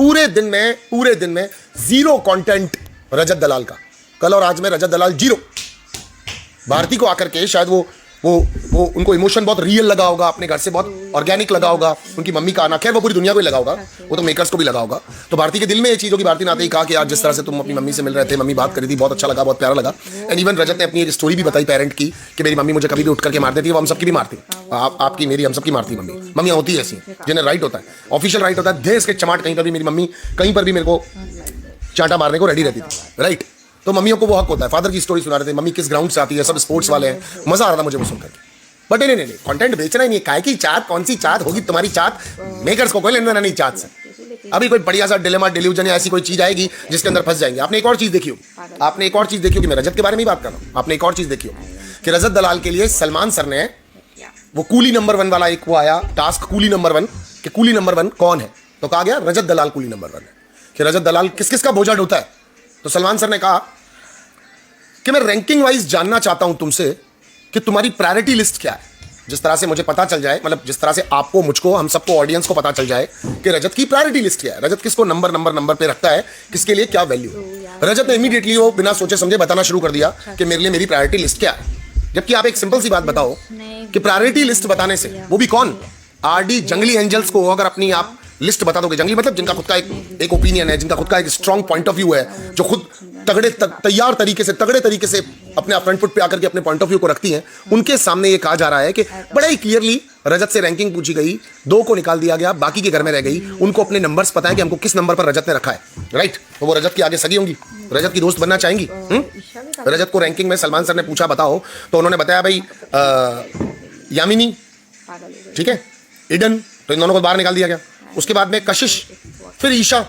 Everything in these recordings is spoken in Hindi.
पूरे दिन में जीरो कंटेंट रजत दलाल का। कल और आज में रजत दलाल जीरो। भारती को आकर के शायद वो उनको इमोशन बहुत रियल लगा होगा, अपने घर से बहुत ऑर्गेनिक लगा होगा, उनकी मम्मी का आना, खैर वो पूरी दुनिया को ही लगा होगा, वो तो मेकर्स को भी लगा होगा। तो भारती के दिल में ये चीज होगी, भारती ने आते ही कहा कि यार जिस तरह से तुम अपनी मम्मी से मिल रहे थे, मम्मी बात करी थी, बहुत अच्छा लगा, बहुत प्यारा लगा। एंड इवन रजत ने अपनी एक स्टोरी भी बताई पेरेंट की कि मेरी मम्मी मुझे कभी भी उठ करके मार देती है, वो हम सबकी भी मारती, आपकी मेरी हम सबकी मारती मम्मी। मम्मियाँ होती है ऐसी जिन्हें राइट होता है, ऑफिशियल राइट होता है, देश के चमाट कहीं पर भी मेरी मम्मी कहीं पर भी मेरे को चांटा मारने को रेडी रहती थी, राइट। तो मम्मियों को वो हक होता है। फादर की स्टोरी सुना रहे थे, मम्मी किस ग्राउंड से आती है, सब स्पोर्ट्स वाले हैं, मजा आ रहा था मुझे वो सुनकर। बट नहीं, कंटेंट बेचना ही नहीं है। काय की चाट, कौन सी चाट होगी तुम्हारी चाट, मेकर्स को कोई लेना नहीं चाट से। अभी कोई बढ़िया सा डिलेमा डिल्यूजन या ऐसी कोई चीज आएगी जिसके अंदर फंस जाएंगे। आपने एक और चीज देखी होगी, मैं रजत के बारे में ही बात कर रहा हूँ। आपने एक और चीज देखी होगी कि रजत दलाल के लिए सलमान सर ने वो कूली नंबर 1 वाला एक वो आया टास्क, कूली नंबर 1 कि कूली नंबर 1 कौन है, तो कहा गया रजत दलाल कूली नंबर 1 है कि रजत दलाल किस किस का बोझा ढोता है। तो सलमान सर ने कहा कि मैं रैंकिंग वाइज जानना चाहता हूं तुमसे कि तुम्हारी प्रायोरिटी लिस्ट क्या है, जिस तरह से मुझे पता चल जाए, मतलब जिस तरह से आपको, मुझको, हम सबको, ऑडियंस को पता चल जाए कि रजत की प्रायोरिटी लिस्ट क्या है, रजत किसको नंबर पे रखता है, किसके लिए क्या वैल्यू है। रजत ने इमीडिएटली वो बिना सोचे समझे बताना शुरू कर दिया कि मेरे लिए मेरी प्रायोरिटी लिस्ट क्या है। जबकि आप एक सिंपल सी बात बताओ कि प्रायोरिटी लिस्ट बताने से, वो भी कौन, आरडी जंगली एंजल्स को अगर अपनी आप लिस्ट बता दोगे, जंगली मतलब जिनका खुद का एक ओपिनियन है, जिनका खुद का एक स्ट्रॉन्ग पॉइंट ऑफ व्यू है, जो खुद तगड़े तरीके से अपने फ्रंट फुट पे आकर के अपने पॉइंट ऑफ व्यू को रखती हैं, उनके सामने ये कहा जा रहा है कि बड़ा ही क्लियरली रजत से रैंकिंग पूछी गई, 2 को निकाल दिया गया, बाकी के घर में रह गई, उनको अपने नंबर्स पता है कि हमको किस नंबर पर रजत ने रखा है, राइट। तो वो रजत की आगे सगी होंगी, रजत की दोस्त बनना चाहेंगी। रजत को रैंकिंग में सलमान सर ने पूछा बताओ, तो उन्होंने बताया भाई यामिनी, ठीक है, इडन, तो इन दोनों को बाहर निकाल दिया गया। उसके बाद में कशिश, फिर ईशा,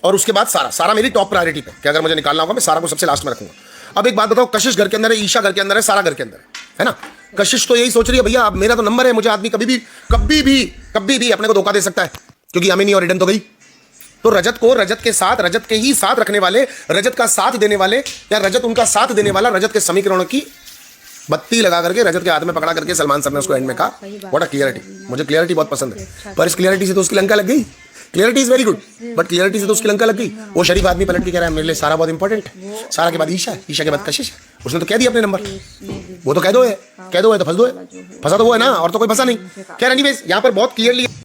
और उसके बाद सारा मेरी टॉप प्रायोरिटी पे कि अगर मुझे निकालना होगा मैं सारा को सबसे लास्ट में रखूंगा। अब एक बात बताओ, कशिश घर के अंदर है, ईशा घर के अंदर है, सारा घर के अंदर है ना। कशिश तो यही सोच रही है भैया अब मेरा तो नंबर है, मुझे आदमी कभी भी अपने को धोखा दे सकता है, क्योंकि यामिनी और इडन तो गई। तो रजत को रजत के ही साथ रखने वाले, रजत का साथ देने वाले, या रजत उनका साथ देने वाला, रजत के समीकरणों की बत्ती लगा करके रजत के हाथ में पकड़ा करके सलमान सर ने उसको एंड में कहा व्हाट अ क्लियरिटी। मुझे क्लियरिटी बहुत पसंद है, पर इस क्लियरिटी से तो उसकी लंका लग गई। Clarity is very good, but clarity से तो उसकी लंका लग गई। वो शरीफ आदमी पलट के कह रहा है मेरे लिए सारा बहुत इंपॉर्टेंट है, सारा के बाद ईशा है, ईशा के बाद कशिश है। उसने तो कह दिया अपने नंबर, वो तो कह दो है तो फंस दो है, फंसा तो वो है ना, और तो कोई फंसा नहीं। खैर एनीवेज, यहाँ पर बहुत क्लियरली